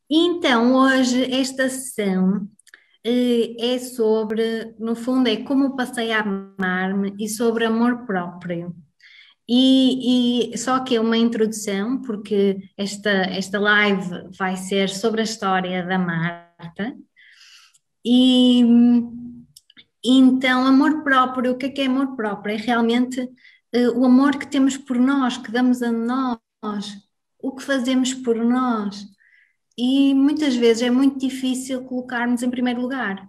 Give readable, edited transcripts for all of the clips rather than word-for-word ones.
Então, hoje esta sessão é sobre, no fundo, é como passei a amar-me e sobre amor próprio. E só que é uma introdução, porque esta live vai ser sobre a história da Marta. E então, amor próprio, o que é amor próprio? É realmente o amor que temos por nós, que damos a nós, o que fazemos por nós. E muitas vezes é muito difícil colocarmos em primeiro lugar.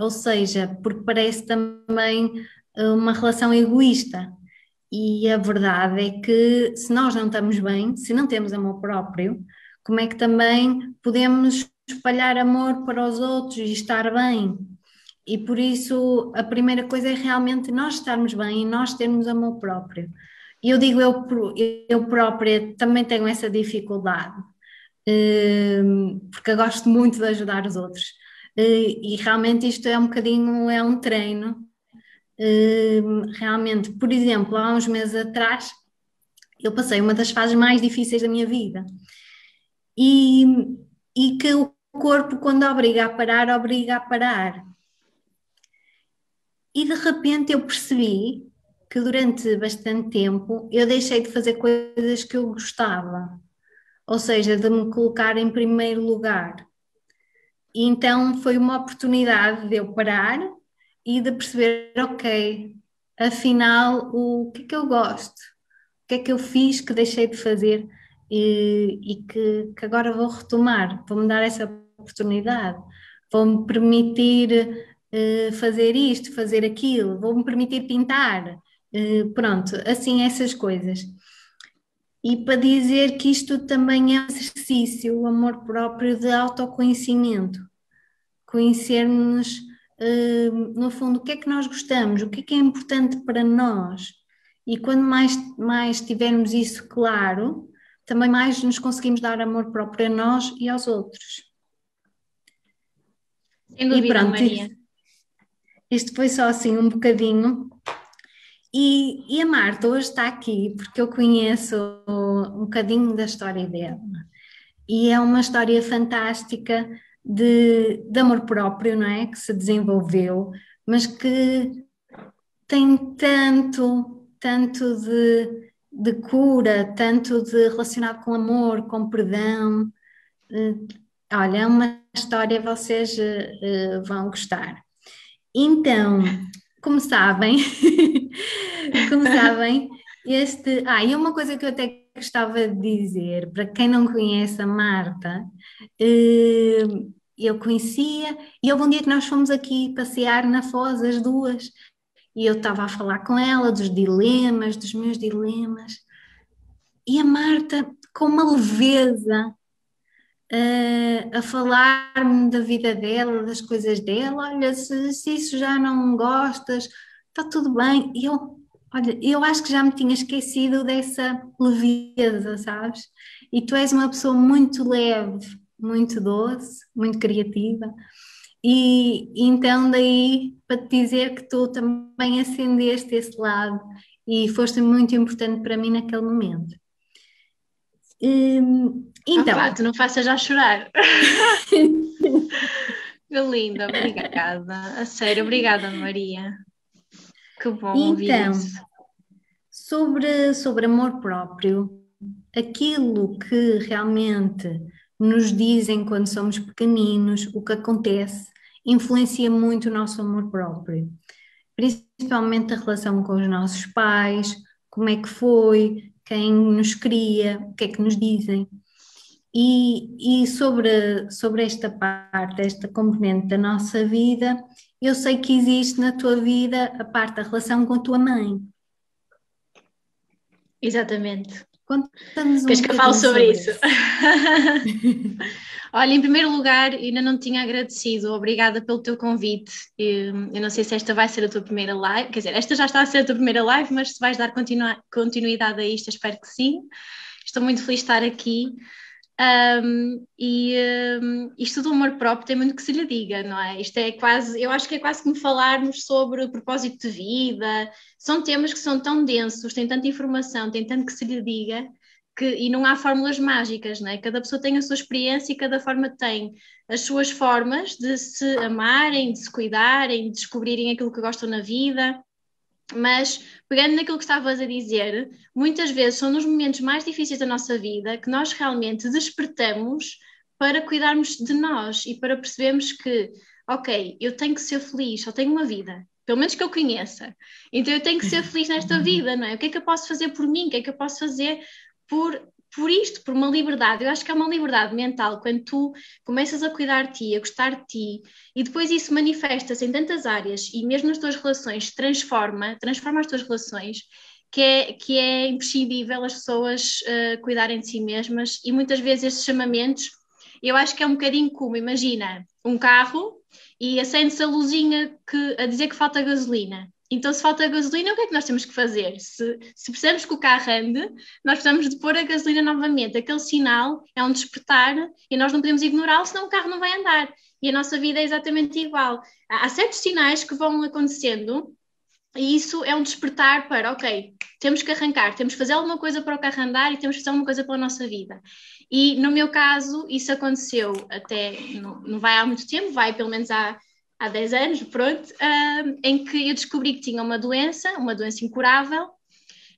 Ou seja, porque parece também uma relação egoísta. E a verdade é que se nós não estamos bem, se não temos amor próprio, como é que também podemos espalhar amor para os outros e estar bem? E por isso a primeira coisa é realmente nós estarmos bem e nós termos amor próprio. E eu digo eu própria também tenho essa dificuldade, porque eu gosto muito de ajudar os outros. E realmente isto é um bocadinho, é um treino. Realmente, por exemplo, há uns meses atrás, eu passei uma das fases mais difíceis da minha vida e, e que o corpo, quando obriga a parar. E de repente eu percebi que durante bastante tempo eu deixei de fazer coisas que eu gostava, ou seja, de me colocar em primeiro lugar. E então foi uma oportunidade de eu parar e de perceber, ok, afinal, o que é que eu gosto? O que é que eu fiz que deixei de fazer e que agora vou retomar? Vou-me dar essa oportunidade, vou-me permitir fazer isto, fazer aquilo, vou-me permitir pintar, pronto, assim essas coisas. E para dizer que isto também é um exercício, o amor próprio de autoconhecimento, conhecermos, no fundo, o que é que nós gostamos, o que é importante para nós. E quando mais tivermos isso claro, também mais nos conseguimos dar amor próprio a nós e aos outros. Sem E dúvida, pronto, Maria. isto foi só assim um bocadinho. E a Marta hoje está aqui porque eu conheço um bocadinho da história dela. E é uma história fantástica de amor próprio, não é? Que se desenvolveu, mas que tem tanto de cura, tanto de relacionado com amor, com perdão. Eh, Olha, é uma história vocês vão gostar. Então, como sabem, como sabem, e uma coisa que eu até gostava de dizer, para quem não conhece a Marta, eh, eu conhecia, e houve um dia que nós fomos aqui passear na Foz, as duas, e eu estava a falar com ela dos dilemas, dos meus dilemas, e a Marta, com uma leveza, a falar-me da vida dela, das coisas dela, olha, se isso já não gostas, está tudo bem. E olha, eu acho que já me tinha esquecido dessa leveza, sabes? E tu és uma pessoa muito leve, muito doce, muito criativa. E então daí para te dizer que tu também acendeste esse lado e foste muito importante para mim naquele momento. Ah pá, Então, tu não faças já chorar. Que linda, obrigada. A sério, obrigada, Maria. Que bom ouvir então, isso. sobre amor próprio, aquilo que realmente nos dizem quando somos pequeninos, o que acontece, influencia muito o nosso amor próprio, principalmente a relação com os nossos pais, como é que foi, quem nos cria, o que é que nos dizem. E sobre esta parte, esta componente da nossa vida, eu sei que existe na tua vida a parte da relação com a tua mãe. Exatamente. Conta-nos um Queres que eu fale bocadinho sobre sobre isso? isso. Olha, em primeiro lugar, ainda não tinha agradecido. Obrigada pelo teu convite. Eu não sei se esta vai ser a tua primeira live, quer dizer, esta já está a ser a tua primeira live, mas se vais dar continuidade a isto, espero que sim. Estou muito feliz de estar aqui. Isto do amor próprio tem muito que se lhe diga, não é? Isto é quase, eu acho que é quase como falarmos sobre o propósito de vida. São temas que são tão densos, têm tanta informação, têm tanto que se lhe diga, e não há fórmulas mágicas, não é? Cada pessoa tem a sua experiência e cada forma tem as suas formas de se amarem, de se cuidarem, de descobrirem aquilo que gostam na vida. Mas, pegando naquilo que estavas a dizer, muitas vezes são nos momentos mais difíceis da nossa vida que nós realmente despertamos para cuidarmos de nós e para percebermos que, ok, eu tenho que ser feliz, só tenho uma vida, pelo menos que eu conheça. Então eu tenho que ser feliz nesta vida, não é? O que é que eu posso fazer por mim? O que é que eu posso fazer por isto, por uma liberdade? Eu acho que é uma liberdade mental quando tu começas a cuidar de ti, a gostar de ti, e depois isso manifesta-se em tantas áreas e mesmo nas tuas relações transforma as tuas relações, que é imprescindível as pessoas cuidarem de si mesmas, e muitas vezes estes chamamentos, eu acho que é um bocadinho como, imagina, um carro e acende-se a luzinha a dizer que falta gasolina. Então, se falta gasolina, o que é que nós temos que fazer? Se precisamos que o carro ande, nós precisamos de pôr a gasolina novamente. Aquele sinal é um despertar e nós não podemos ignorá-lo, senão o carro não vai andar. E a nossa vida é exatamente igual. Há certos sinais que vão acontecendo e isso é um despertar para, ok, temos que arrancar, temos que fazer alguma coisa para o carro andar e temos que fazer alguma coisa pela nossa vida. E no meu caso, isso aconteceu até, não vai há muito tempo, vai pelo menos há 10 anos, pronto, em que eu descobri que tinha uma doença incurável,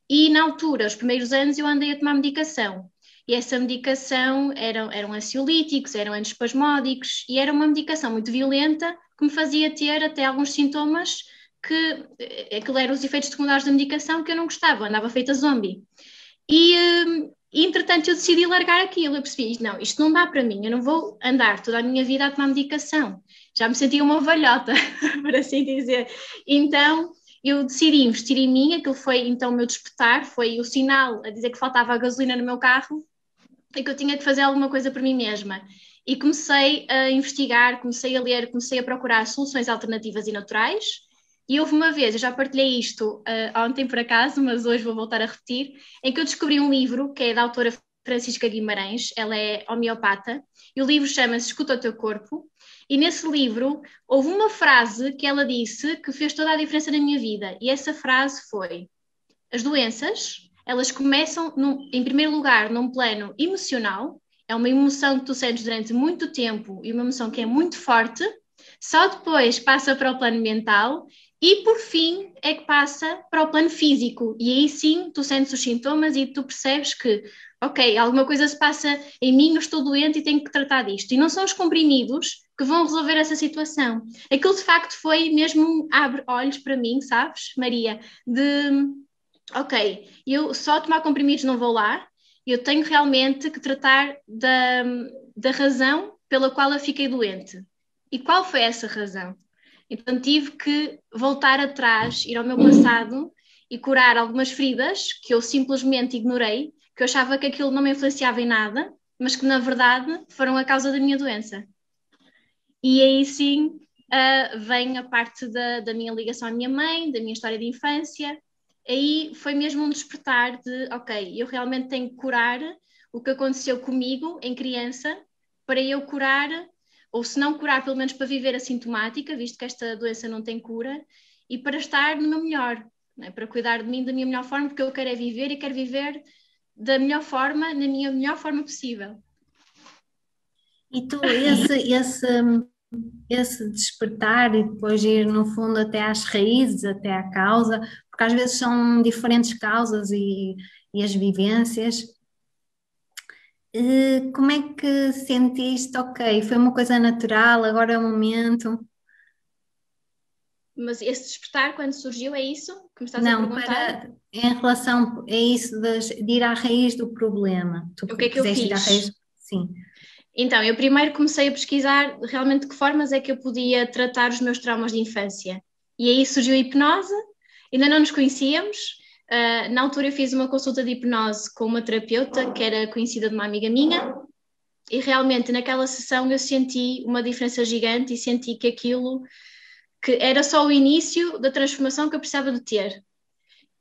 e na altura, os primeiros anos, eu andei a tomar medicação. E essa medicação eram ansiolíticos, eram antiespasmódicos, e era uma medicação muito violenta que me fazia ter até alguns sintomas aquilo eram os efeitos secundários da medicação que eu não gostava, andava feita zombie. E entretanto eu decidi largar aquilo, eu percebi, não, isto não dá para mim, eu não vou andar toda a minha vida a tomar medicação, já me sentia uma velhota, por assim dizer. Então eu decidi investir em mim, aquilo foi então o meu despertar, foi o sinal a dizer que faltava a gasolina no meu carro e que eu tinha que fazer alguma coisa por mim mesma. E comecei a investigar, comecei a ler, comecei a procurar soluções alternativas e naturais. E houve uma vez, eu já partilhei isto ontem por acaso, mas hoje vou voltar a repetir, em que eu descobri um livro que é da autora Francisca Guimarães, ela é homeopata, e o livro chama-se Escuta o Teu Corpo, e nesse livro houve uma frase que ela disse que fez toda a diferença na minha vida, e essa frase foi: as doenças, elas começam, em primeiro lugar, num plano emocional, é uma emoção que tu sentes durante muito tempo e uma emoção que é muito forte, só depois passa para o plano mental e, por fim, é que passa para o plano físico. E aí sim, tu sentes os sintomas e tu percebes que, ok, alguma coisa se passa em mim, eu estou doente e tenho que tratar disto. E não são os comprimidos que vão resolver essa situação. Aquilo, de facto, foi mesmo abre olhos para mim, sabes, Maria? Ok, eu só tomar comprimidos não vou lá, eu tenho realmente que tratar da razão pela qual eu fiquei doente. E qual foi essa razão? Então tive que voltar atrás, ir ao meu passado e curar algumas feridas que eu simplesmente ignorei, que eu achava que aquilo não me influenciava em nada, mas que na verdade foram a causa da minha doença. E aí sim vem a parte da minha ligação à minha mãe, da minha história de infância. Aí foi mesmo um despertar de, ok, eu realmente tenho que curar o que aconteceu comigo em criança para eu curar, ou se não curar, pelo menos para viver assintomática, visto que esta doença não tem cura, e para estar no meu melhor, né? Para cuidar de mim da minha melhor forma, porque eu quero é viver e quero viver da melhor forma, na minha melhor forma possível. E tu, esse despertar e depois ir no fundo até às raízes, até à causa, porque às vezes são diferentes causas e as vivências. Como é que sentiste? Ok, foi uma coisa natural, agora é o momento. Mas esse despertar, quando surgiu, é isso que me estás a Não, perguntar? em relação a isso de ir à raiz do problema. Tu O que é que eu quiseste ir à raiz? fiz? Sim. Então, eu primeiro comecei a pesquisar realmente de que formas é que eu podia tratar os meus traumas de infância. E aí surgiu a hipnose, ainda não nos conhecíamos. Na altura eu fiz uma consulta de hipnose com uma terapeuta que era conhecida de uma amiga minha, e realmente naquela sessão eu senti uma diferença gigante e senti que aquilo que era só o início da transformação que eu precisava de ter.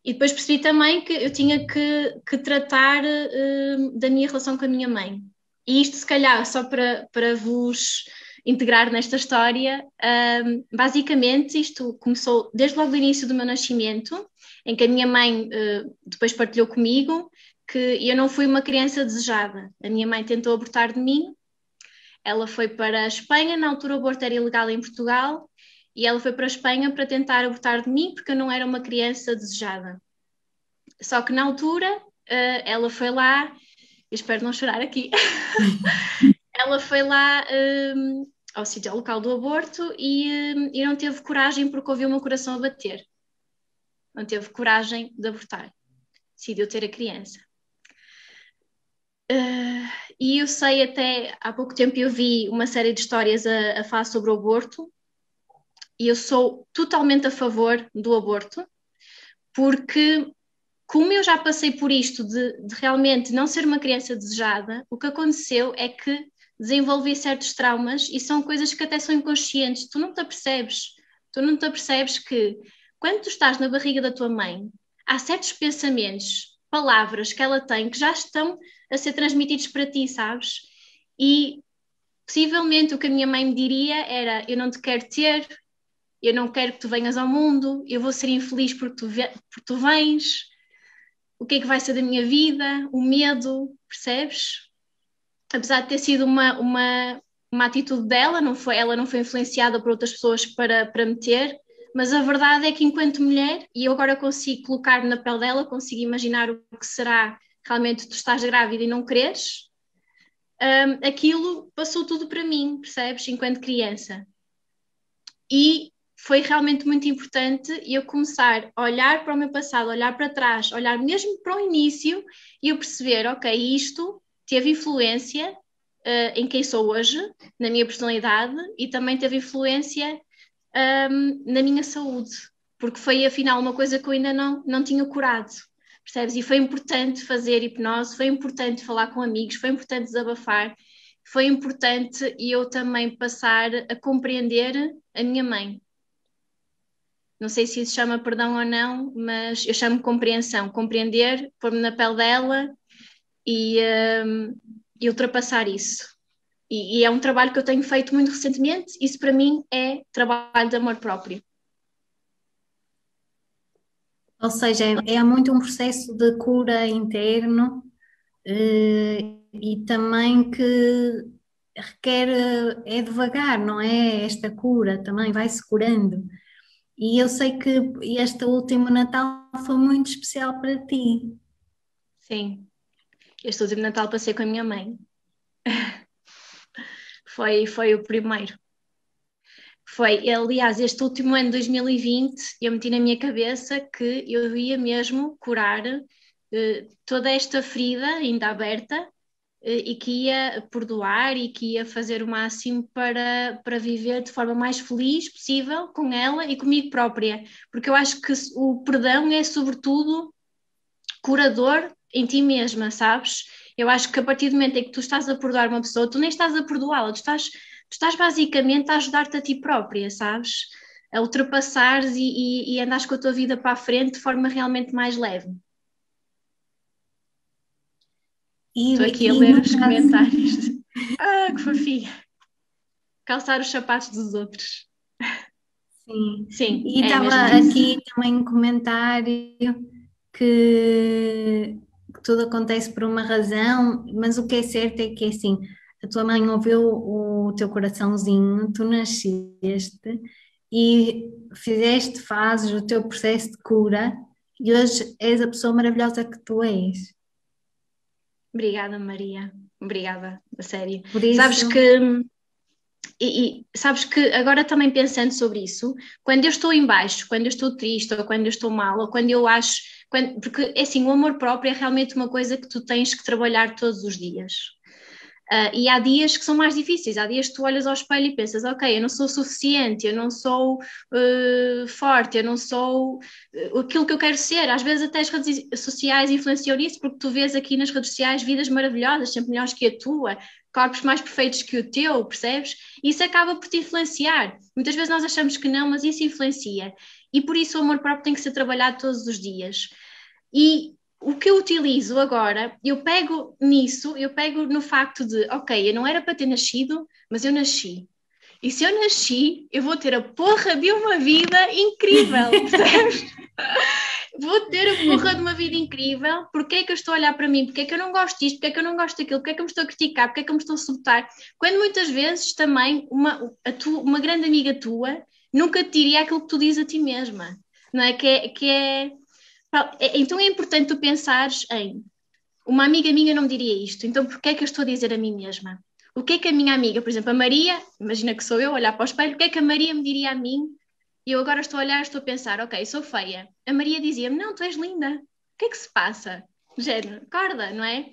E depois percebi também que eu tinha que tratar da minha relação com a minha mãe. E isto, se calhar, só para vos integrar nesta história, basicamente isto começou desde logo do início do meu nascimento, em que a minha mãe depois partilhou comigo que eu não fui uma criança desejada. A minha mãe tentou abortar de mim, ela foi para a Espanha, na altura o aborto era ilegal em Portugal, e ela foi para a Espanha para tentar abortar de mim porque eu não era uma criança desejada. Só que na altura ela foi lá, eu espero não chorar aqui, ela foi lá ao sítio, ao local do aborto e não teve coragem porque ouviu o meu coração a bater. Não teve coragem de abortar. Decidiu ter a criança. E eu sei até, há pouco tempo eu vi uma série de histórias a falar sobre o aborto e eu sou totalmente a favor do aborto porque como eu já passei por isto de realmente não ser uma criança desejada, o que aconteceu é que desenvolvi certos traumas e são coisas que até são inconscientes, tu não te apercebes. Tu não te apercebes que quando tu estás na barriga da tua mãe, há certos pensamentos, palavras que ela tem que já estão a ser transmitidos para ti, sabes? E possivelmente o que a minha mãe me diria era: eu não te quero ter, eu não quero que tu venhas ao mundo, eu vou ser infeliz porque tu vens, o que é que vai ser da minha vida, o medo, percebes? Apesar de ter sido uma atitude dela, ela não foi influenciada por outras pessoas para me ter, mas a verdade é que enquanto mulher, e eu agora consigo colocar-me na pele dela, consigo imaginar o que será realmente tu estás grávida e não queres, aquilo passou tudo para mim, percebes? Enquanto criança. E foi realmente muito importante eu começar a olhar para o meu passado, olhar para trás, olhar mesmo para o início e eu perceber, ok, isto teve influência em quem sou hoje, na minha personalidade e também teve influência na minha saúde, porque foi afinal uma coisa que eu ainda não tinha curado, percebes? E foi importante fazer hipnose, foi importante falar com amigos, foi importante desabafar, foi importante eu também passar a compreender a minha mãe. Não sei se isso chama perdão ou não, mas eu chamo compreensão. Compreender, pôr-me na pele dela e ultrapassar isso. E é um trabalho que eu tenho feito muito recentemente. Isso para mim é trabalho de amor próprio. Ou seja, é muito um processo de cura interno, e também que requer, é devagar, não é? Esta cura também vai-se curando. E eu sei que este último Natal foi muito especial para ti. Sim. Este último Natal passei com a minha mãe. Foi o primeiro. Foi, aliás, este último ano, 2020, eu meti na minha cabeça que eu ia mesmo curar toda esta ferida ainda aberta e que ia perdoar e que ia fazer o máximo para viver de forma mais feliz possível com ela e comigo própria. Porque eu acho que o perdão é, sobretudo, curador em ti mesma, sabes? Eu acho que a partir do momento em que tu estás a perdoar uma pessoa, tu nem estás a perdoá-la, tu estás basicamente a ajudar-te a ti própria, sabes? A ultrapassares e andares com a tua vida para a frente de forma realmente mais leve. Estou aqui a E ler no os caso, comentários. Ah, que fofinha. Calçar os sapatos dos outros. sim. Sim, E é estava mesmo isso. aqui também um comentário que tudo acontece por uma razão, mas o que é certo é que é assim, a tua mãe ouviu o teu coraçãozinho, tu nasceste e fizeste, fazes o teu processo de cura e hoje és a pessoa maravilhosa que tu és. Obrigada, Maria. Obrigada, a sério. Por Sabes isso, que sabes que agora também pensando sobre isso, quando eu estou em baixo, quando eu estou triste, ou quando eu estou mal, ou quando eu acho, porque é assim, o amor próprio é realmente uma coisa que tu tens que trabalhar todos os dias. E há dias que são mais difíceis, há dias que tu olhas ao espelho e pensas, ok, eu não sou suficiente, eu não sou forte, eu não sou aquilo que eu quero ser. Às vezes até as redes sociais influenciam isso, porque tu vês aqui nas redes sociais vidas maravilhosas, sempre melhores que a tua, corpos mais perfeitos que o teu, percebes? E isso acaba por te influenciar. Muitas vezes nós achamos que não, mas isso influencia. E por isso o amor próprio tem que ser trabalhado todos os dias. E o que eu utilizo agora, eu pego nisso, eu pego no facto de, ok, eu não era para ter nascido, mas eu nasci. E se eu nasci, eu vou ter a porra de uma vida incrível, percebes? Vou ter a porra de uma vida incrível. Porquê é que eu estou a olhar para mim? Porquê é que eu não gosto disto? Porquê é que eu não gosto daquilo? Porquê é que eu me estou a criticar? Porquê é que eu me estou a sabotar? Quando muitas vezes também uma grande amiga tua nunca te diria aquilo que tu dizes a ti mesma, não é? Então é importante tu pensares em uma amiga minha não me diria isto, então porquê é que eu estou a dizer a mim mesma? O que é que a minha amiga, por exemplo, a Maria, imagina que sou eu, olhar para o espelho, o que é que a Maria me diria a mim? E eu agora estou a olhar e estou a pensar, ok, sou feia. A Maria dizia-me, não, tu és linda. O que é que se passa? Género, acorda, não é?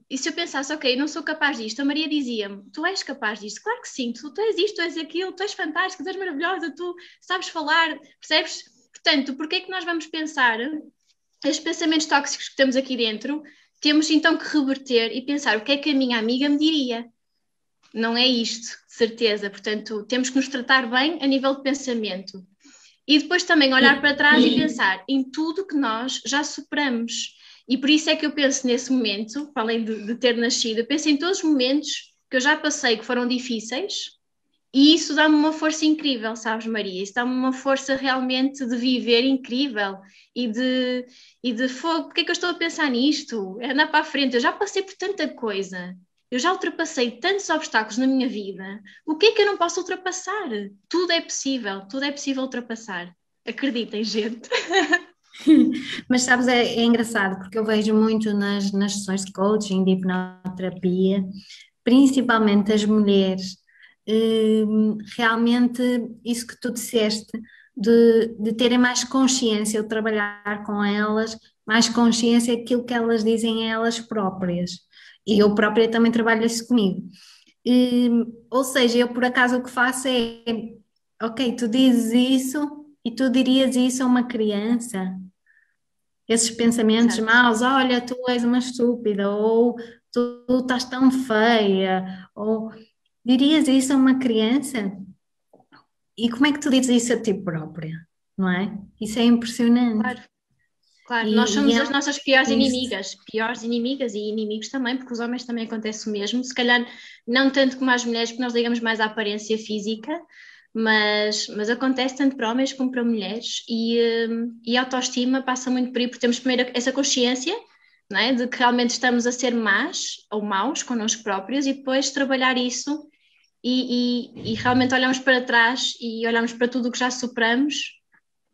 E se eu pensasse, ok, não sou capaz disto, a Maria dizia-me, tu és capaz disto? Claro que sim, tu és isto, tu és aquilo, tu és fantástica, tu és maravilhosa, tu sabes falar, percebes? Portanto, porquê é que nós vamos pensar os pensamentos tóxicos que temos aqui dentro? Temos então que reverter e pensar o que é que a minha amiga me diria. Não é isto, de certeza. Portanto, temos que nos tratar bem a nível de pensamento. E depois também olhar para trás e pensar em tudo que nós já superamos. E por isso é que eu penso nesse momento, para além de ter nascido, eu penso em todos os momentos que eu já passei que foram difíceis, e isso dá-me uma força incrível, sabes, Maria? Isso dá-me uma força realmente de viver incrível e de fogo. Porque é que eu estou a pensar nisto? É andar para a frente. Eu já passei por tanta coisa. Eu já ultrapassei tantos obstáculos na minha vida. O que é que eu não posso ultrapassar? Tudo é possível ultrapassar. Acreditem, gente. Mas sabes, é engraçado porque eu vejo muito nas sessões de coaching, de hipnoterapia, principalmente as mulheres, realmente isso que tu disseste, de terem mais consciência, eu trabalhar com elas, mais consciência daquilo que elas dizem a elas próprias. E eu própria também trabalho isso comigo. Ou seja, eu por acaso o que faço é, ok, tu dizes isso e tu dirias isso a uma criança, esses pensamentos Exato. maus, olha, tu és uma estúpida, ou tu estás tão feia, ou dirias isso a uma criança? E como é que tu dizes isso a ti própria? Não é? Isso é impressionante. Claro. Claro, nós E somos é as um nossas isto. piores inimigas e inimigos também, porque os homens também acontece o mesmo, se calhar não tanto como as mulheres, porque nós ligamos mais à aparência física, mas acontece tanto para homens como para mulheres e a autoestima passa muito por aí, porque temos primeiro essa consciência, não é, de que realmente estamos a ser más ou maus connosco próprios e depois trabalhar isso e realmente olhamos para trás e olhamos para tudo o que já superamos.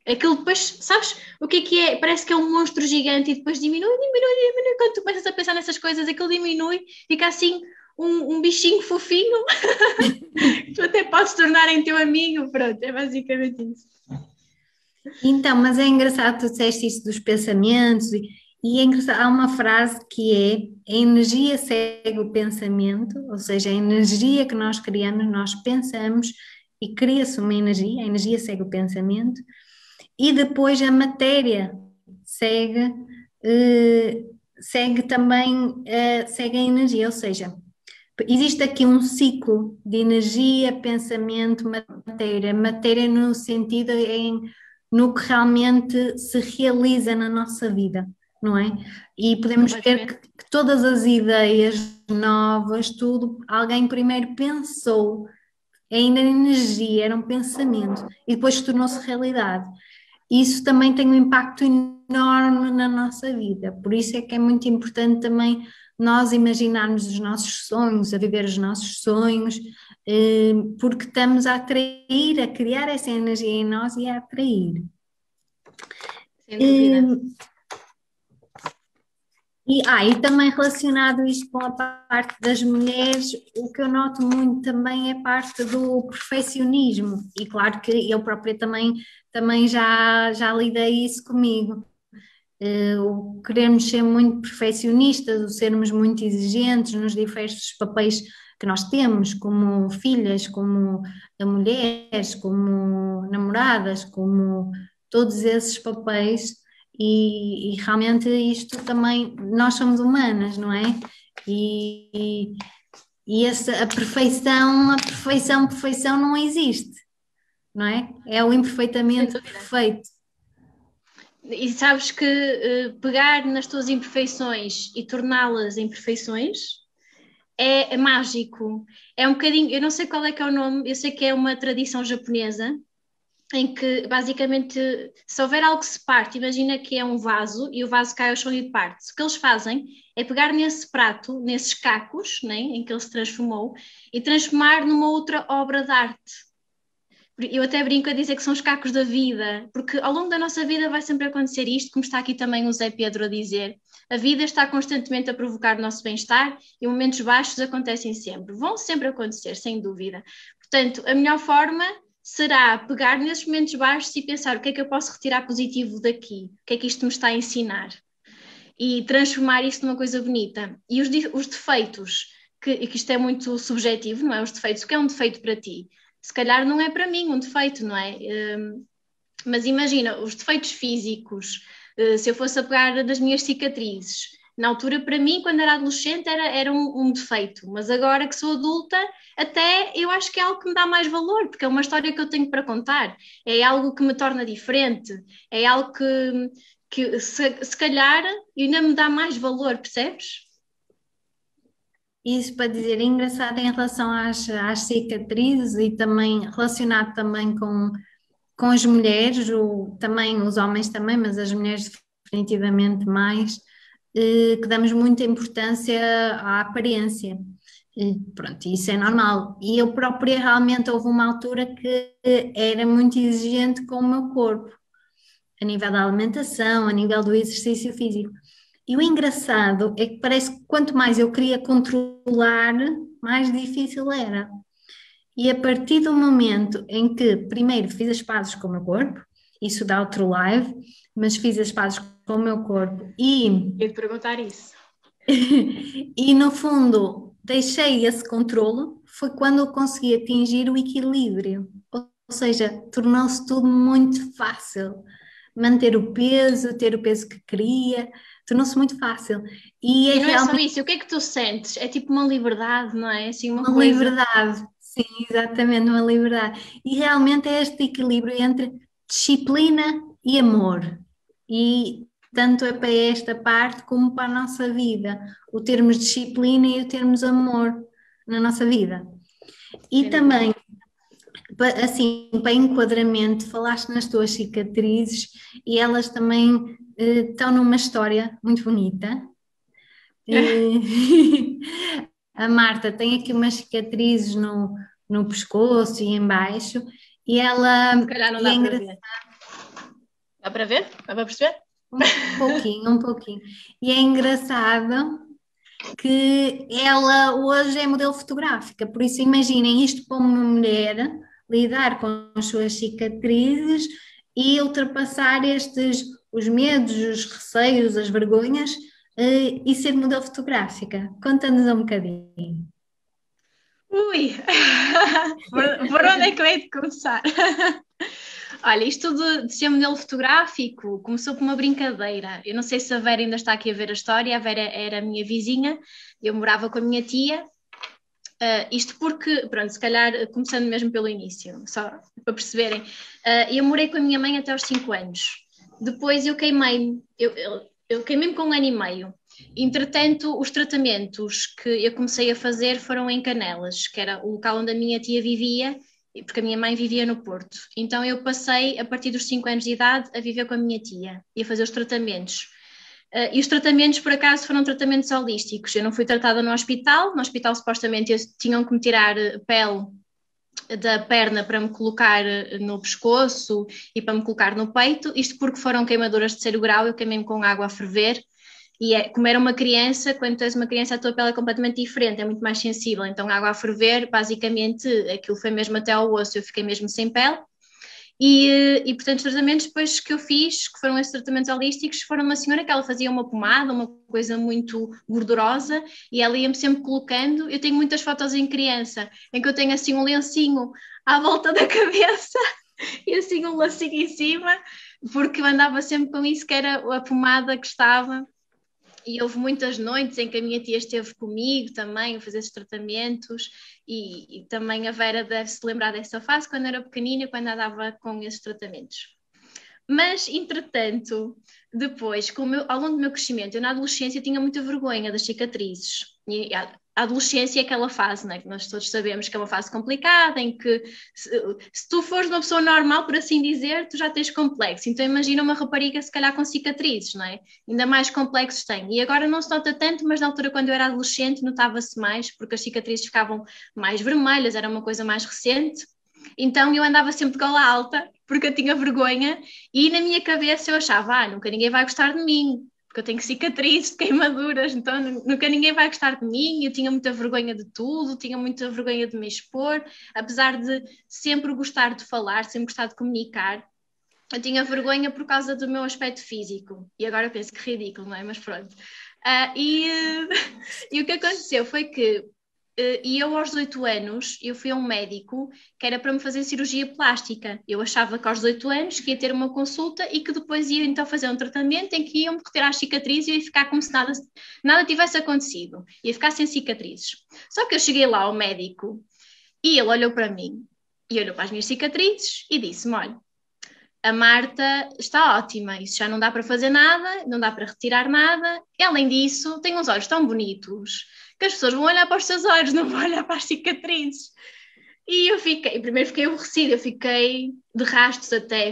Aquilo depois, sabes o que é? Parece que é um monstro gigante e depois diminui, diminui, diminui. Quando tu começas a pensar nessas coisas, aquilo diminui, fica assim um bichinho fofinho que tu até podes tornar em teu amigo. Pronto, é basicamente isso. Então, mas é engraçado, tu disseste isso dos pensamentos, e é engraçado, há uma frase que é: a energia segue o pensamento, ou seja, a energia que nós criamos, nós pensamos e cria-se uma energia, a energia segue o pensamento, e depois a matéria segue, segue também, segue a energia, ou seja, existe aqui um ciclo de energia, pensamento, matéria, matéria no sentido no que realmente se realiza na nossa vida, não é? E podemos ver Completamente. que todas as ideias novas, tudo, alguém primeiro pensou, ainda era energia, era um pensamento, e depois tornou-se realidade. Isso também tem um impacto enorme na nossa vida, por isso é que é muito importante também nós imaginarmos os nossos sonhos, a viver os nossos sonhos, porque estamos a atrair, a criar essa energia em nós e a atrair. Sem dúvida. E também relacionado isto com a parte das mulheres, o que eu noto muito também é a parte do perfeccionismo, e claro que eu própria também já lidei isso comigo. O querermos ser muito perfeccionistas, o sermos muito exigentes nos diversos papéis que nós temos, como filhas, como mulheres, como namoradas, como todos esses papéis, e realmente isto também, nós somos humanas, não é? E, e perfeição não existe, não é? É o Sem imperfeitamente dúvida. perfeito. E sabes que pegar nas tuas imperfeições e torná-las em perfeições é mágico. É um bocadinho, eu não sei qual é que é o nome, eu sei que é uma tradição japonesa, em que basicamente, se houver algo que se parte, imagina que é um vaso e o vaso cai ao chão e parte. O que eles fazem é pegar nesse prato, nesses cacos, né, em que ele se transformou, e transformar numa outra obra de arte. Eu até brinco a dizer que são os cacos da vida, porque ao longo da nossa vida vai sempre acontecer isto, como está aqui também o Zé Pedro a dizer. A vida está constantemente a provocar o nosso bem-estar e momentos baixos acontecem sempre. Vão sempre acontecer, sem dúvida. Portanto, a melhor forma será pegar nesses momentos baixos e pensar o que é que eu posso retirar positivo daqui, o que é que isto me está a ensinar e transformar isso numa coisa bonita. E os defeitos, que isto é muito subjetivo, não é? Os defeitos, o que é um defeito para ti? Se calhar não é para mim um defeito, não é? Mas imagina, os defeitos físicos, se eu fosse a pegar das minhas cicatrizes, na altura, para mim, quando era adolescente, era um defeito, mas agora que sou adulta, até eu acho que é algo que me dá mais valor, porque é uma história que eu tenho para contar, é algo que me torna diferente, é algo que se calhar ainda me dá mais valor, percebes? Isso para dizer, é engraçado em relação às cicatrizes e também relacionado também com as mulheres, também os homens também, mas as mulheres definitivamente mais, que damos muita importância à aparência. E, pronto, isso é normal. E eu própria realmente houve uma altura que era muito exigente com o meu corpo, a nível da alimentação, a nível do exercício físico. E o engraçado é que parece que quanto mais eu queria controlar, mais difícil era. E a partir do momento em que primeiro fiz as pazes com o meu corpo, isso dá outro live, mas fiz as pazes com o meu corpo Ia te perguntar isso. e no fundo deixei esse controlo, foi quando eu consegui atingir o equilíbrio. Ou seja, tornou-se tudo muito fácil. Manter o peso, ter o peso que queria, tornou-se muito fácil. E é E não é só realmente isso, o que é que tu sentes? É tipo uma liberdade, não é? Assim, uma uma coisa. liberdade, sim, exatamente, uma liberdade. E realmente é este equilíbrio entre disciplina e amor. E tanto é para esta parte como para a nossa vida, o termos disciplina e o termos amor na nossa vida. E Sem dúvida. também, assim, para enquadramento, falaste nas tuas cicatrizes e elas também estão numa história muito bonita. A Marta tem aqui umas cicatrizes no pescoço e embaixo, e ela Se calhar não e é dá para ver. Dá para ver? Dá para perceber? um pouquinho. E é engraçado que ela hoje é modelo fotográfica, por isso imaginem isto para uma mulher lidar com as suas cicatrizes e ultrapassar os medos, os receios, as vergonhas, e ser modelo fotográfica. Conta-nos um bocadinho. Ui! Por onde é que eu hei de começar? Olha, isto de ser modelo fotográfico começou por uma brincadeira. Eu não sei se a Vera ainda está aqui a ver a história. A Vera era a minha vizinha, eu morava com a minha tia. Isto porque, pronto, se calhar começando mesmo pelo início, só para perceberem, eu morei com a minha mãe até aos 5 anos. Depois eu queimei-me, eu queimei-me com 1 ano e meio. Entretanto, os tratamentos que eu comecei a fazer foram em Canelas, que era o local onde a minha tia vivia, porque a minha mãe vivia no Porto. Então eu passei, a partir dos 5 anos de idade, a viver com a minha tia e a fazer os tratamentos. E os tratamentos, por acaso, foram tratamentos holísticos. Eu não fui tratada no hospital. No hospital, supostamente, tinham que me tirar pele da perna para me colocar no pescoço e para me colocar no peito. Isto porque foram queimaduras de 3º grau. Eu queimei-me com água a ferver. E como era uma criança, quando tu és uma criança, a tua pele é completamente diferente, é muito mais sensível. Então, água a ferver, basicamente, aquilo foi mesmo até ao osso. Eu fiquei mesmo sem pele. Portanto, os tratamentos depois que eu fiz, que foram esses tratamentos holísticos, foram uma senhora que ela fazia uma pomada, uma coisa muito gordurosa, e ela ia-me sempre colocando. Eu tenho muitas fotos em criança, em que eu tenho assim um lencinho à volta da cabeça e assim um lacinho em cima, porque eu andava sempre com isso, que era a pomada que estava. E houve muitas noites em que a minha tia esteve comigo também a fazer esses tratamentos e também a Vera deve-se lembrar dessa fase quando era pequenina, quando andava com esses tratamentos. Mas, entretanto, depois, ao longo do meu crescimento, eu na adolescência tinha muita vergonha das cicatrizes. a adolescência é aquela fase, né, que nós todos sabemos que é uma fase complicada, em que se tu fores uma pessoa normal, por assim dizer, tu já tens complexo. Então imagina uma rapariga se calhar com cicatrizes, não é? Ainda mais complexos tem. E agora não se nota tanto, mas na altura quando eu era adolescente notava-se mais, porque as cicatrizes ficavam mais vermelhas, era uma coisa mais recente. Então eu andava sempre de gola alta, porque eu tinha vergonha, e na minha cabeça eu achava, nunca ninguém vai gostar de mim, porque eu tenho cicatrizes de queimaduras, então nunca ninguém vai gostar de mim. Eu tinha muita vergonha de tudo, tinha muita vergonha de me expor, apesar de sempre gostar de falar, sempre gostar de comunicar. Eu tinha vergonha por causa do meu aspecto físico, e agora eu penso que ridículo, não é? Mas pronto. E o que aconteceu foi que e eu aos 18 anos, eu fui a um médico que era para me fazer cirurgia plástica. Eu achava que aos 18 anos que ia ter uma consulta e que depois ia então fazer um tratamento em que iam-me retirar as cicatrizes e eu ia ficar como se nada tivesse acontecido. Ia ficar sem cicatrizes. Só que eu cheguei lá ao médico e ele olhou para mim e olhou para as minhas cicatrizes e disse-me, olha, a Marta está ótima, isso já não dá para fazer nada, não dá para retirar nada, e além disso tem uns olhos tão bonitos que as pessoas vão olhar para os seus olhos, não vão olhar para as cicatrizes. E eu primeiro fiquei aborrecida, eu fiquei de rastos até,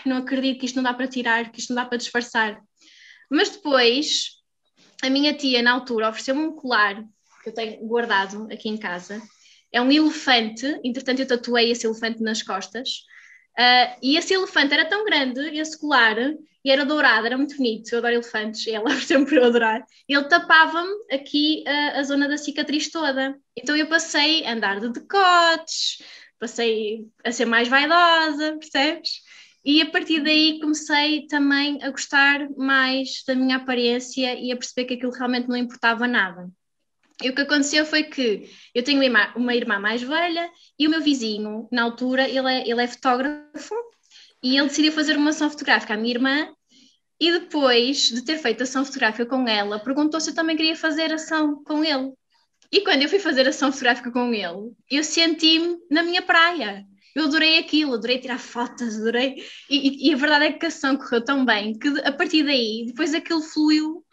não acredito que isto não dá para tirar, que isto não dá para disfarçar. Mas depois, a minha tia na altura ofereceu-me um colar, que eu tenho guardado aqui em casa, é um elefante, entretanto eu tatuei esse elefante nas costas, e esse elefante era tão grande, esse colar, e era dourado, era muito bonito, eu adoro elefantes, e ela sempre eu adorar. Ele tapava-me aqui a zona da cicatriz toda. Então eu passei a andar de decotes, passei a ser mais vaidosa, percebes? E a partir daí comecei também a gostar mais da minha aparência e a perceber que aquilo realmente não importava nada. E o que aconteceu foi que eu tenho uma irmã mais velha e o meu vizinho, na altura, ele é fotógrafo e ele decidiu fazer uma sessão fotográfica à minha irmã e depois de ter feito a sessão fotográfica com ela, perguntou se eu também queria fazer ação com ele. E quando eu fui fazer a sessão fotográfica com ele, eu senti-me na minha praia. Eu adorei aquilo, adorei tirar fotos, adorei. E a verdade é que a sessão correu tão bem que a partir daí, depois aquilo fluiu.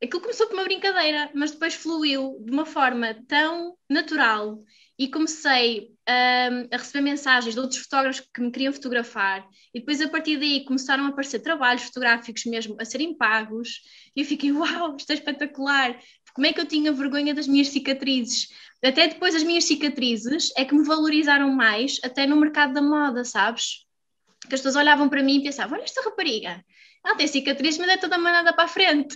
Aquilo começou como uma brincadeira, mas depois fluiu de uma forma tão natural e comecei a receber mensagens de outros fotógrafos que me queriam fotografar e depois a partir daí começaram a aparecer trabalhos fotográficos mesmo a serem pagos e eu fiquei, uau, isto é espetacular, como é que eu tinha vergonha das minhas cicatrizes? Até depois as minhas cicatrizes é que me valorizaram mais até no mercado da moda, sabes? Que as pessoas olhavam para mim e pensavam, olha esta rapariga, ela tem cicatrizes, mas é toda manada para a frente.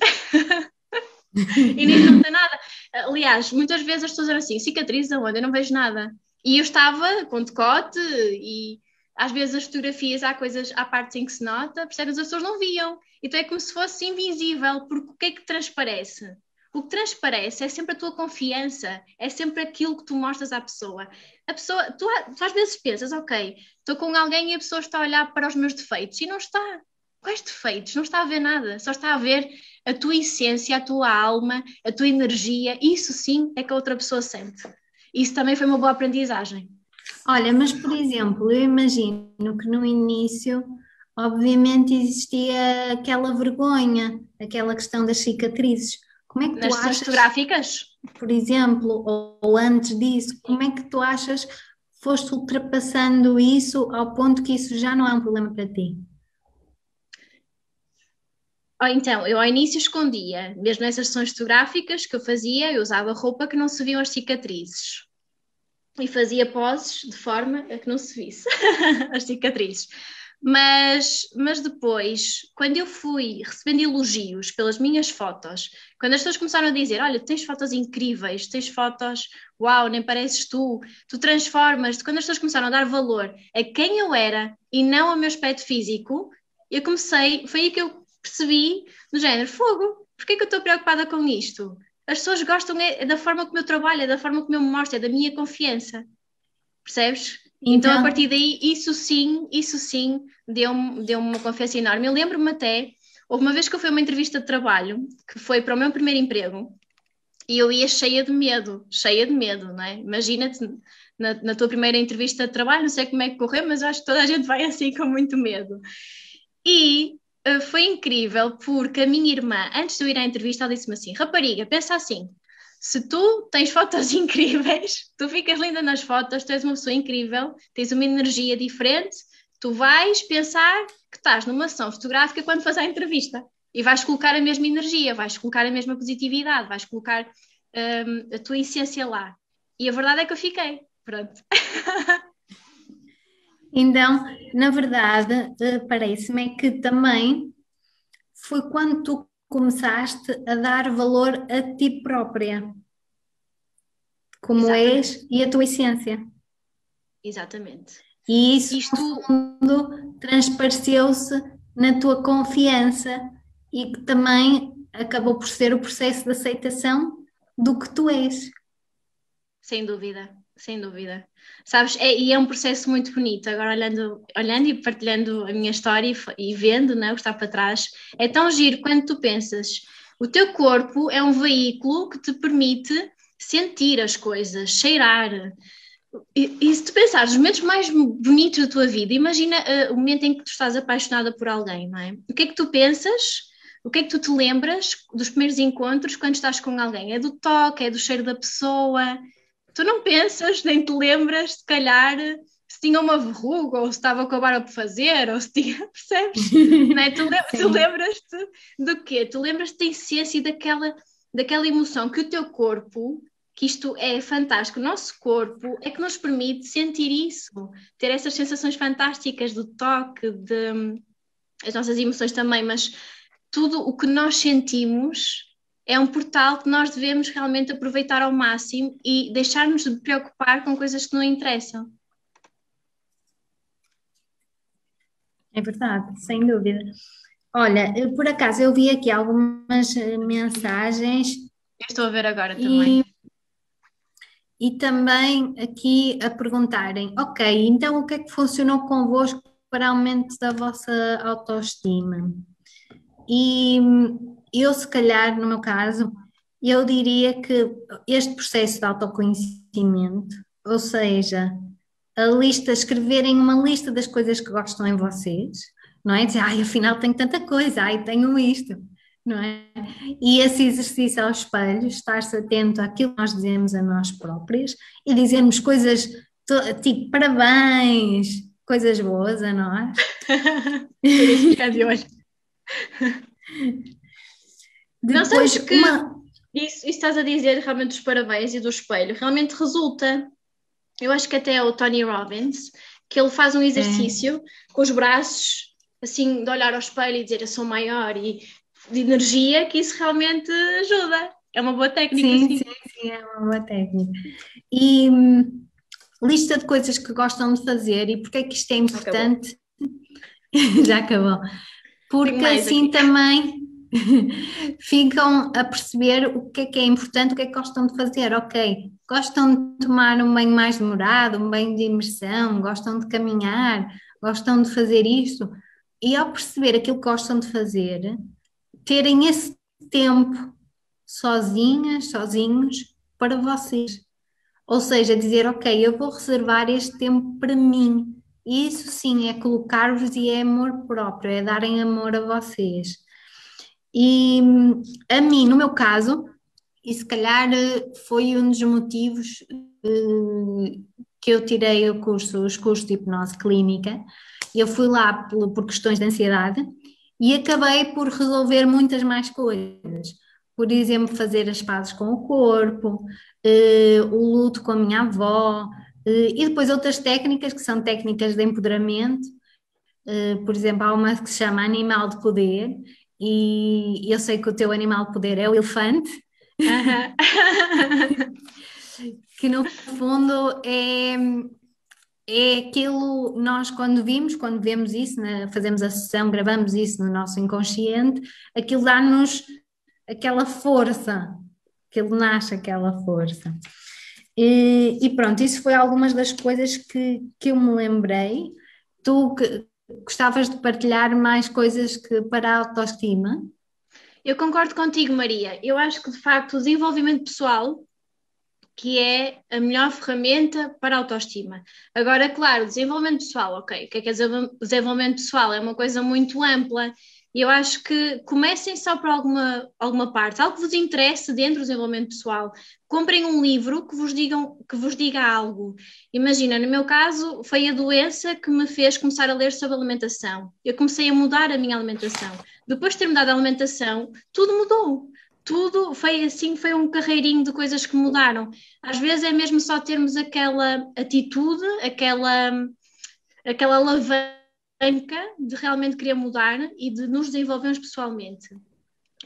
E nem não tem nada. Aliás, muitas vezes as pessoas eram assim, cicatrizes aonde? Eu não vejo nada. E eu estava com decote e às vezes as fotografias há partes em que se nota, percebes? As pessoas não viam. Então é como se fosse invisível, porque o que é que transparece? O que transparece é sempre a tua confiança, é sempre aquilo que tu mostras à pessoa. A pessoa, tu às vezes pensas, ok, estou com alguém e a pessoa está a olhar para os meus defeitos e não está. Quais defeitos? Não está a ver nada, só está a ver a tua essência, a tua alma, a tua energia. Isso sim é que a outra pessoa sente. Isso também foi uma boa aprendizagem. Olha, mas por exemplo, eu imagino que no início, obviamente, existia aquela vergonha, aquela questão das cicatrizes. Como é que tu Nas sessões achas, fotográficas? por exemplo, ou antes disso, como é que tu achas que foste ultrapassando isso ao ponto que isso já não é um problema para ti? Ou então, eu ao início escondia, mesmo nessas sessões fotográficas que eu fazia, eu usava roupa que não se viam as cicatrizes. E fazia poses de forma a que não se visse as cicatrizes. Mas depois, quando eu fui recebendo elogios pelas minhas fotos, quando as pessoas começaram a dizer, olha, tens fotos incríveis, tens fotos, uau, nem pareces tu transformas-te, quando as pessoas começaram a dar valor a quem eu era e não ao meu aspecto físico, eu comecei, foi aí que eu percebi, do género, fogo, porquê é que eu estou preocupada com isto? As pessoas gostam da forma como eu trabalho, é da forma como eu me mostro, é da minha confiança, percebes? Então, a Então, partir daí, isso sim, deu-me uma confiança enorme. Eu lembro-me até, houve uma vez que eu fui a uma entrevista de trabalho, que foi para o meu primeiro emprego, e eu ia cheia de medo, não é? Imagina-te na tua primeira entrevista de trabalho, não sei como é que correu, mas acho que toda a gente vai assim com muito medo. E foi incrível porque a minha irmã, antes de eu ir à entrevista, ela disse-me assim, rapariga, pensa assim, Se tu tens fotos incríveis, tu ficas linda nas fotos, tu és uma pessoa incrível, tens uma energia diferente, tu vais pensar que estás numa sessão fotográfica quando fazes a entrevista e vais colocar a mesma energia, vais colocar a mesma positividade, vais colocar a tua essência lá. E a verdade é que eu fiquei. Pronto. Então, na verdade, parece-me é que também foi quando tu começaste a dar valor a ti própria, como Exatamente. és e a tua essência. Exatamente. E isso, Isto, no fundo, transpareceu-se na tua confiança e que também acabou por ser o processo de aceitação do que tu és. sem dúvida, sem dúvida. Sabes, e é um processo muito bonito. Agora, olhando e partilhando a minha história e vendo, né, o que está para trás, é tão giro quando tu pensas. O teu corpo é um veículo que te permite sentir as coisas, cheirar. E se tu pensares, os momentos mais bonitos da tua vida, imagina o momento em que tu estás apaixonada por alguém, não é? O que é que tu pensas? O que é que tu te lembras dos primeiros encontros quando estás com alguém? É do toque, é do cheiro da pessoa. Tu não pensas, nem te lembras, se calhar, se tinha uma verruga, ou se estava com a barba por fazer, ou se tinha, percebes? Não é? Tu Sim. lembras-te do quê? Tu lembras-te da essência e daquela emoção que o teu corpo, que isto é fantástico, o nosso corpo é que nos permite sentir isso, ter essas sensações fantásticas do toque, as nossas emoções também, mas tudo o que nós sentimos é um portal que nós devemos realmente aproveitar ao máximo e deixar-nos de preocupar com coisas que não interessam. É verdade, sem dúvida. Olha, por acaso eu vi aqui algumas mensagens Eu estou a ver agora também. e, e também aqui a perguntarem, ok, então o que é que funcionou convosco para aumento da vossa autoestima? E eu, se calhar, no meu caso, eu diria que este processo de autoconhecimento, ou seja, a lista, escreverem uma lista das coisas que gostam em vocês, não é? Dizer, ai, afinal tenho tanta coisa, ai, tenho isto, não é? E esse exercício ao espelho, estar-se atento àquilo que nós dizemos a nós próprios e dizermos coisas tipo parabéns, coisas boas a nós. Tirei este ficar de olho. Não, Depois, sabes que uma. isso estás a dizer realmente dos parabéns e do espelho, realmente resulta. Eu acho que até é o Tony Robbins, que ele faz um É, exercício com os braços, assim, de olhar ao espelho e dizer eu sou maior e de energia, que isso realmente ajuda. É uma boa técnica, sim, sim, sim. sim, é uma boa técnica. E lista de coisas que gostam de fazer e porque é que isto é Acabou. importante? Já acabou. Tenho Porque mais assim aqui. também ficam a perceber o que é importante, o que é que gostam de fazer. Ok, gostam de tomar um banho mais demorado, um banho de imersão, gostam de caminhar, gostam de fazer isto. E ao perceber aquilo que gostam de fazer, terem esse tempo sozinhas, sozinhos, para vocês. Ou seja, dizer, ok, eu vou reservar este tempo para mim. Isso sim é colocar-vos e é amor próprio, é darem amor a vocês. E a mim, no meu caso, e se calhar foi um dos motivos que eu tirei os cursos de hipnose clínica. Eu fui lá por questões de ansiedade e acabei por resolver muitas mais coisas. Por exemplo, fazer as pazes com o corpo, o luto com a minha avó, e depois outras técnicas que são técnicas de empoderamento. Por exemplo, há uma que se chama Animal de Poder, e eu sei que o teu animal de poder é o elefante, Aham. que no fundo é aquilo, nós quando vemos isso, fazemos a sessão, gravamos isso no nosso inconsciente, aquilo dá-nos aquela força, aquilo nasce aquela força. E pronto, isso foi algumas das coisas que eu me lembrei. Tu gostavas de partilhar mais coisas que para a autoestima? Eu concordo contigo, Maria. Eu acho que, de facto, o desenvolvimento pessoal que é a melhor ferramenta para a autoestima. Agora, claro, desenvolvimento pessoal, ok. O que é desenvolvimento pessoal? É uma coisa muito ampla E eu acho que comecem só por alguma parte, algo que vos interesse dentro do desenvolvimento pessoal. Comprem um livro que vos diga algo. Imagina, no meu caso, foi a doença que me fez começar a ler sobre alimentação. Eu comecei a mudar a minha alimentação. Depois de ter mudado a alimentação, tudo mudou. Tudo foi assim, foi um carreirinho de coisas que mudaram. Às vezes é mesmo só termos aquela atitude, aquela alavanca de realmente querer mudar e de nos desenvolvermos pessoalmente.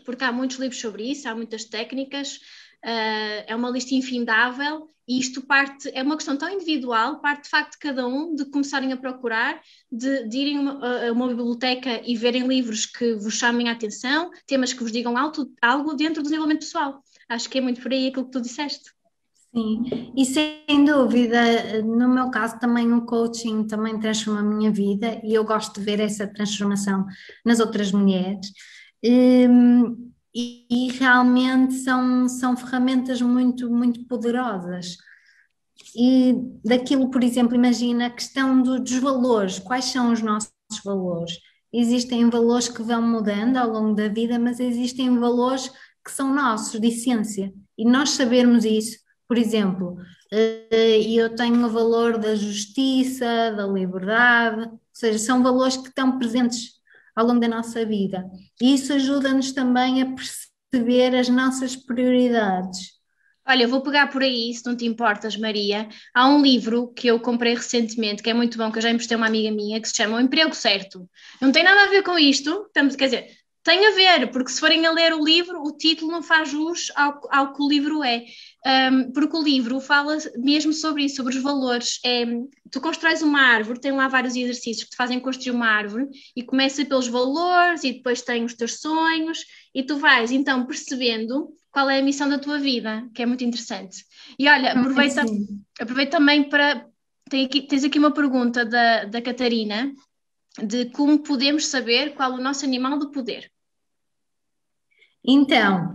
Porque há muitos livros sobre isso, há muitas técnicas, é uma lista infindável e isto é uma questão tão individual, parte de facto de cada um, de começarem a procurar, de irem a uma biblioteca e verem livros que vos chamem a atenção, temas que vos digam algo dentro do desenvolvimento pessoal. Acho que é muito por aí aquilo que tu disseste. Sim, e sem dúvida, no meu caso também o coaching também transforma a minha vida e eu gosto de ver essa transformação nas outras mulheres. E realmente são ferramentas muito poderosas. E daquilo, por exemplo, imagina a questão dos valores, quais são os nossos valores? Existem valores que vão mudando ao longo da vida, mas existem valores que são nossos, de essência, e nós sabermos isso. Por exemplo, eu tenho o valor da justiça, da liberdade, ou seja, são valores que estão presentes ao longo da nossa vida. E isso ajuda-nos também a perceber as nossas prioridades. Olha, eu vou pegar por aí, se não te importas, Maria. Há um livro que eu comprei recentemente, que é muito bom, que eu já emprestei a uma amiga minha, que se chama O Emprego Certo. Não tem nada a ver com isto, quer dizer, tem a ver, porque se forem a ler o livro, o título não faz jus ao que o livro é. Porque o livro fala mesmo sobre isso, sobre os valores. Tu constróis uma árvore, tem lá vários exercícios que te fazem construir uma árvore, e começa pelos valores, e depois tem os teus sonhos, e tu vais então percebendo qual é a missão da tua vida, que é muito interessante. E olha, aproveita também para... Tens aqui uma pergunta da Catarina, de como podemos saber qual é o nosso animal do poder. Então,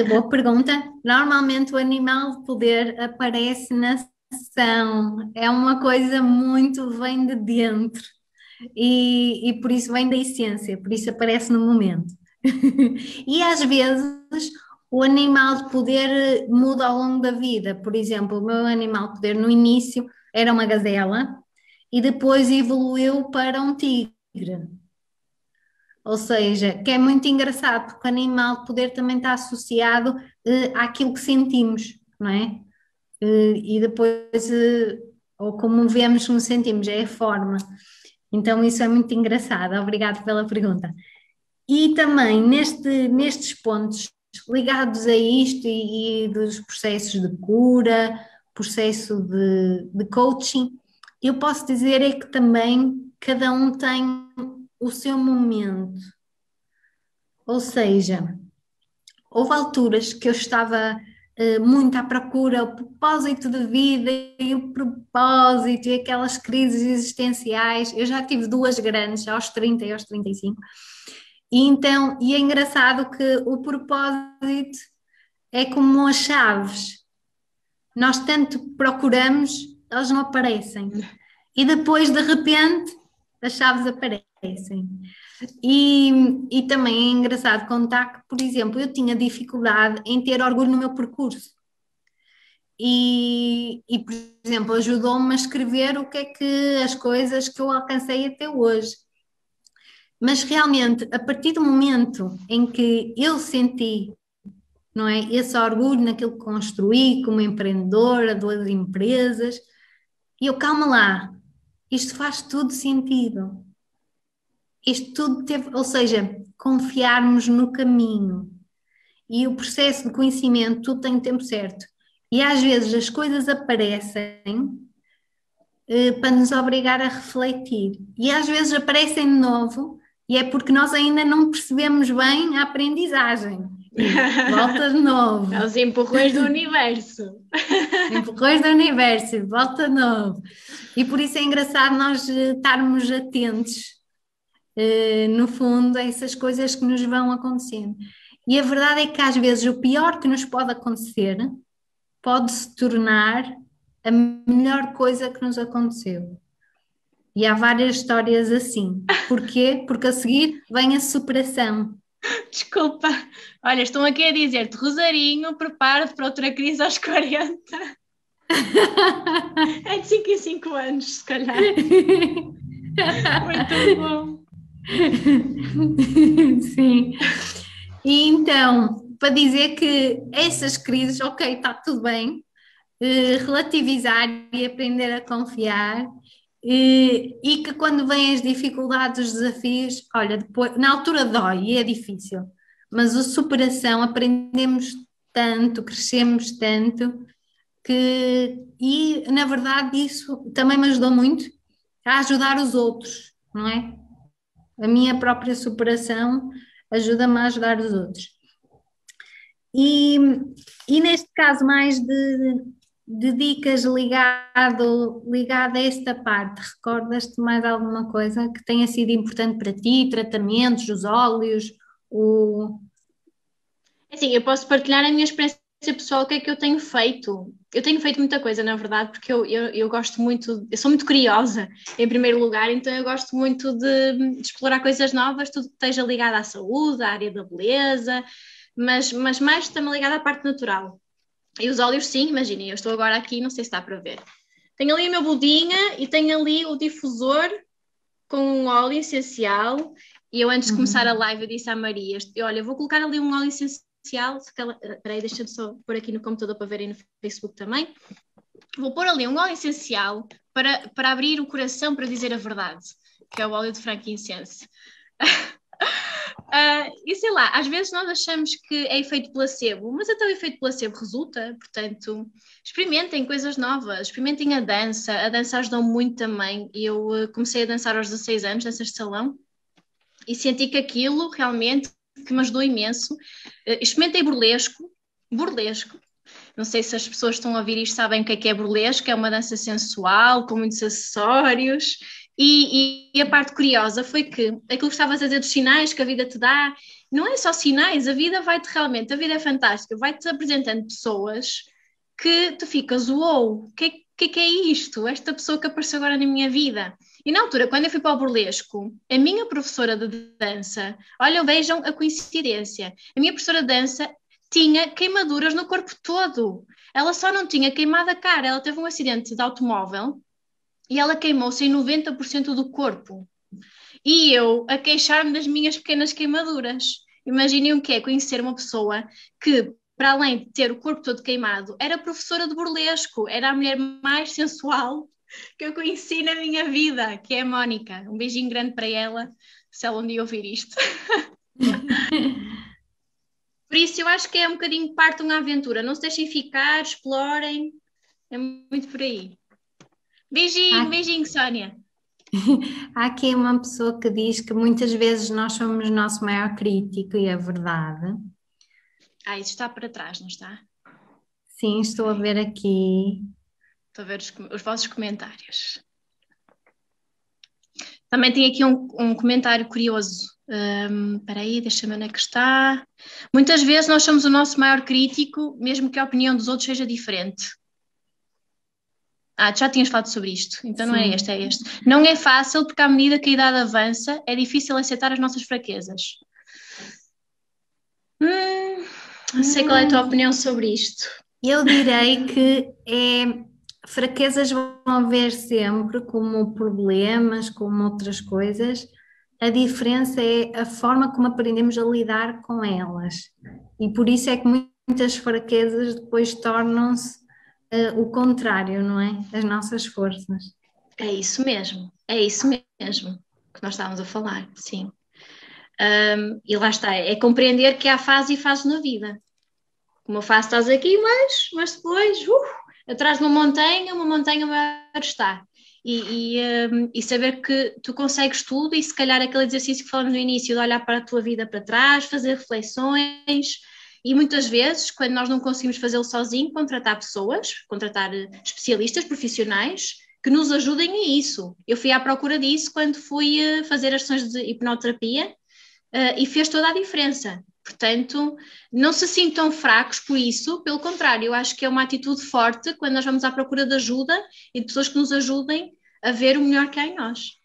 boa pergunta. Normalmente o animal de poder aparece na ação, é uma coisa muito vem de dentro e por isso vem da essência, por isso aparece no momento. E às vezes o animal de poder muda ao longo da vida. Por exemplo, o meu animal de poder no início era uma gazela e depois evoluiu para um tigre. Ou seja, que é muito engraçado, porque o animal de poder também está associado àquilo que sentimos, não é? E depois, ou como vemos, como sentimos, é a forma. Então, isso é muito engraçado. Obrigado pela pergunta. E também nestes pontos ligados a isto e dos processos de cura, processo de coaching, eu posso dizer é que também cada um tem o seu momento. Ou seja, houve alturas que eu estava muito à procura, o propósito de vida e o propósito e aquelas crises existenciais. Eu já tive duas grandes, aos 30 e aos 35. E então, e é engraçado que o propósito é como as chaves. Nós tanto procuramos, elas não aparecem. E depois, de repente, as chaves aparecem. E também é engraçado contar que, por exemplo, eu tinha dificuldade em ter orgulho no meu percurso. Por exemplo, ajudou-me a escrever o que é que as coisas que eu alcancei até hoje. Mas realmente, a partir do momento em que eu senti, não é, esse orgulho naquilo que construí como empreendedora, duas empresas, e eu, calma lá, isto faz tudo sentido. Isto tudo teve, ou seja, confiarmos no caminho. E o processo de conhecimento, tudo tem o tempo certo. E às vezes as coisas aparecem para nos obrigar a refletir. E às vezes aparecem de novo, e é porque nós ainda não percebemos bem a aprendizagem. Volta de novo. É os empurrões do universo. Empurrões do universo, volta de novo. E por isso é engraçado nós estarmos atentos, no fundo, a essas coisas que nos vão acontecendo. E a verdade é que às vezes o pior que nos pode acontecer pode se tornar a melhor coisa que nos aconteceu. E há várias histórias assim. Porquê? Porque a seguir vem a superação. Desculpa. Olha, estão aqui a dizer-te, Rosarinho, prepara-te para outra crise aos 40. É de 5 em 5 anos, se calhar. Muito bom. Sim. E então, para dizer que essas crises, ok, está tudo bem, relativizar e aprender a confiar, e que quando vêm as dificuldades, os desafios, olha, depois, na altura dói e é difícil, mas a superação, aprendemos tanto, crescemos tanto, e na verdade isso também me ajudou muito a ajudar os outros, não é? A minha própria superação ajuda-me a ajudar os outros. E, e neste caso, mais de dicas ligado a esta parte, recordas-te mais alguma coisa que tenha sido importante para ti? Tratamentos, os óleos, o. Assim, eu posso partilhar a minha experiência pessoal, o que é que eu tenho feito. Eu tenho feito muita coisa, na verdade, porque eu gosto muito, eu sou muito curiosa, em primeiro lugar, então eu gosto muito de explorar coisas novas, tudo que esteja ligado à saúde, à área da beleza, mas mais também ligado à parte natural. E os óleos, sim, imaginem, eu estou agora aqui, não sei se dá para ver. Tenho ali a minha boldinha e tenho ali o difusor com um óleo essencial. E eu, antes de começar a live, eu disse à Maria: olha, vou colocar ali um óleo essencial. Espera deixa-me só pôr aqui no computador para verem no Facebook também. Vou pôr ali um óleo essencial para abrir o coração, para dizer a verdade, que é o óleo de frankincense. E sei lá, às vezes nós achamos que é efeito placebo, mas até o efeito placebo resulta, portanto, experimentem coisas novas, experimentem a dança ajudou muito também. Eu comecei a dançar aos 16 anos, danças de salão, e senti que aquilo realmente que me ajudou imenso. Experimentei burlesco, não sei se as pessoas que estão a ouvir isto sabem o que é burlesco, é uma dança sensual, com muitos acessórios. E a parte curiosa foi que aquilo que estavas a dizer dos sinais que a vida te dá, não é só sinais, a vida vai-te realmente, a vida é fantástica, vai-te apresentando pessoas que tu ficas, uou, o que é isto? Esta pessoa que apareceu agora na minha vida. E na altura, quando eu fui para o burlesco, a minha professora de dança, olha, vejam a coincidência, a minha professora de dança tinha queimaduras no corpo todo. Ela só não tinha queimado a cara, ela teve um acidente de automóvel e ela queimou-se em 90% do corpo. E eu a queixar-me das minhas pequenas queimaduras. Imaginem o que é conhecer uma pessoa que, para além de ter o corpo todo queimado, era professora de burlesco, era a mulher mais sensual que eu conheci na minha vida, que é a Mónica. Um beijinho grande para ela, se ela um dia ouvir isto. Por isso eu acho que é um bocadinho parte de uma aventura. Não se deixem ficar, explorem. É muito por aí. Beijinho, beijinho, Sónia. Há aqui uma pessoa que diz que muitas vezes nós somos o nosso maior crítico, e é verdade. Isso está para trás, não está? Sim, estou a ver aqui. Estou a ver os vossos comentários. Também tem aqui um comentário curioso. Espera aí, deixa-me onde é que está. Muitas vezes nós somos o nosso maior crítico, mesmo que a opinião dos outros seja diferente. Já tinhas falado sobre isto, então não é este, é este. Não é fácil, porque à medida que a idade avança, é difícil aceitar as nossas fraquezas. Não sei qual é a tua opinião sobre isto. Eu direi que fraquezas vão haver sempre, como problemas, como outras coisas. A diferença é a forma como aprendemos a lidar com elas. E por isso é que muitas fraquezas depois tornam-se o contrário, não é? As nossas forças. É isso mesmo que nós estávamos a falar, sim. E lá está, é compreender que há fases e fases na vida. Uma fase estás aqui, mas depois, atrás de uma montanha maior está. E saber que tu consegues tudo, e se calhar aquele exercício que falamos no início, de olhar para a tua vida para trás, fazer reflexões, e muitas vezes, quando nós não conseguimos fazê-lo sozinho, contratar pessoas, contratar especialistas, profissionais, que nos ajudem a isso. Eu fui à procura disso quando fui fazer as sessões de hipnoterapia, e fez toda a diferença. Portanto, não se sintam fracos por isso, pelo contrário, eu acho que é uma atitude forte quando nós vamos à procura de ajuda e de pessoas que nos ajudem a ver o melhor que há em nós.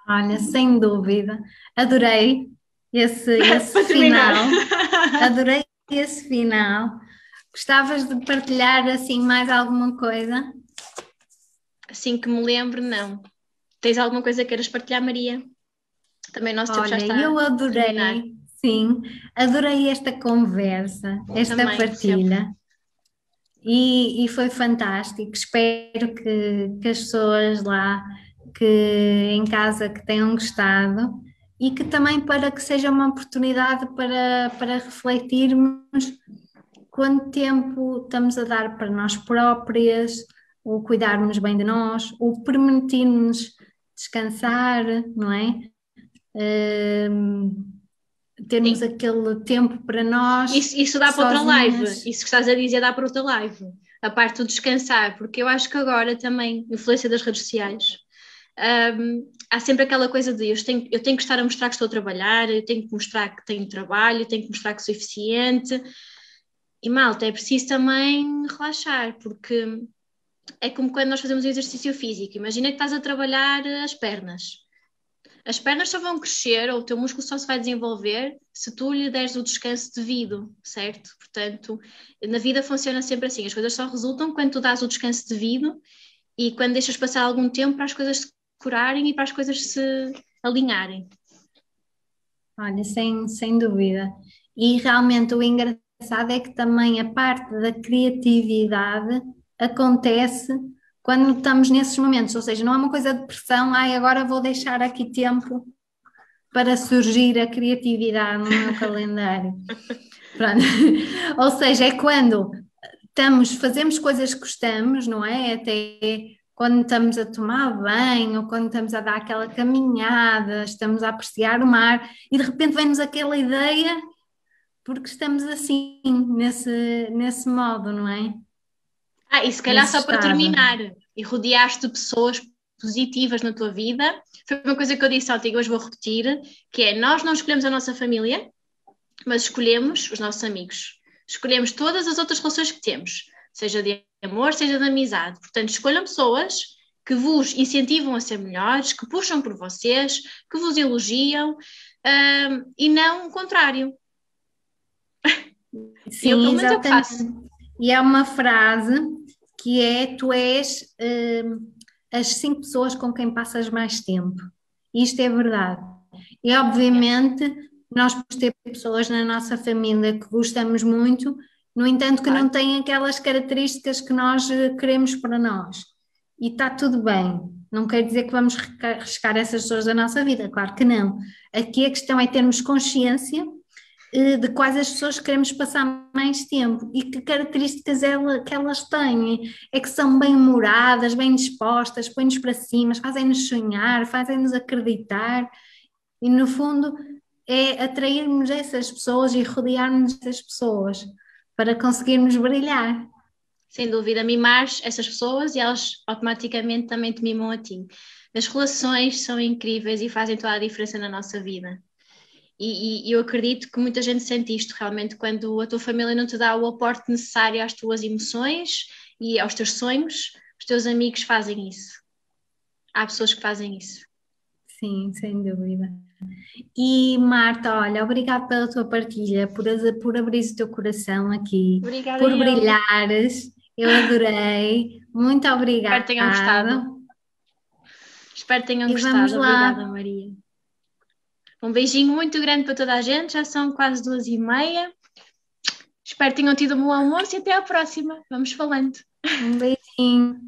Olha, sem dúvida. Adorei esse Para terminar. final. Adorei esse final. Gostavas de partilhar assim mais alguma coisa? Assim que me lembro, não. Tens alguma coisa que queiras partilhar, Maria? Também o nosso tempo já Olha, está eu a terminar. adorei, sim, adorei esta conversa, esta Também, percebo. partilha e foi fantástico. Espero que as pessoas lá que em casa que tenham gostado e que também para que seja uma oportunidade para refletirmos quanto tempo estamos a dar para nós próprias, o cuidarmos bem de nós, o permitirmos descansar, não é? Termos Sim. aquele tempo para nós Isso dá para outra live. sozinhas. Isso que estás a dizer dá para outra live. A parte do descansar, porque eu acho que agora também, influência das redes sociais, há sempre aquela coisa de eu tenho que estar a mostrar que estou a trabalhar, eu tenho que mostrar que tenho trabalho, eu tenho que mostrar que sou eficiente. E malta, é preciso também relaxar, porque é como quando nós fazemos um exercício físico. Imagina que estás a trabalhar as pernas. As pernas só vão crescer, ou o teu músculo só se vai desenvolver se tu lhe deres o descanso devido, certo? Portanto, na vida funciona sempre assim. As coisas só resultam quando tu dás o descanso devido e quando deixas passar algum tempo para as coisas se curarem e para as coisas se alinharem. Olha, sem dúvida. E realmente o engraçado é que também a parte da criatividade acontece quando estamos nesses momentos, ou seja, não é uma coisa de pressão, ai, agora vou deixar aqui tempo para surgir a criatividade no meu calendário. Pronto. Ou seja, é quando fazemos coisas que gostamos, não é? Até quando estamos a tomar banho, ou quando estamos a dar aquela caminhada, estamos a apreciar o mar, e de repente vem-nos aquela ideia, porque estamos assim, nesse modo, não é? E se calhar Nesse só para estado. terminar, e rodeaste de pessoas positivas na tua vida, foi uma coisa que eu disse ontem e hoje vou repetir, que é, nós não escolhemos a nossa família, mas escolhemos os nossos amigos. Escolhemos todas as outras relações que temos, seja de amor, seja de amizade. Portanto, escolham pessoas que vos incentivam a ser melhores, que puxam por vocês, que vos elogiam, e não o contrário. E eu, Sim, pelo menos, é o que faço. exatamente. E há uma frase que é: tu és as 5 pessoas com quem passas mais tempo. Isto é verdade. E Yeah. obviamente nós podemos ter pessoas na nossa família que gostamos muito, no entanto, que não Claro. têm aquelas características que nós queremos para nós. E está tudo bem. Não quer dizer que vamos riscar essas pessoas da nossa vida, claro que não. Aqui a questão é termos consciência de quais as pessoas queremos passar mais tempo e que características que elas têm. É que são bem-humoradas, bem dispostas, põem-nos para cima, fazem-nos sonhar, fazem-nos acreditar e, no fundo, é atrairmos essas pessoas e rodearmos essas pessoas para conseguirmos brilhar. Sem dúvida, mimares essas pessoas e elas automaticamente também te mimam a ti. As relações são incríveis e fazem toda a diferença na nossa vida. E eu acredito que muita gente sente isto realmente quando a tua família não te dá o aporte necessário às tuas emoções e aos teus sonhos, os teus amigos fazem isso. Há pessoas que fazem isso. Sim, sem dúvida. E Marta, olha, obrigada pela tua partilha, por abrir o teu coração aqui, Obrigada, por eu. brilhares. Eu adorei. Muito Espero que tenham obrigada. gostado. Espero que tenham E vamos gostado. Obrigada, lá. Maria. Um beijinho muito grande para toda a gente. Já são quase 2h30. Espero que tenham tido um bom almoço e até à próxima. Vamos falando. Um beijinho.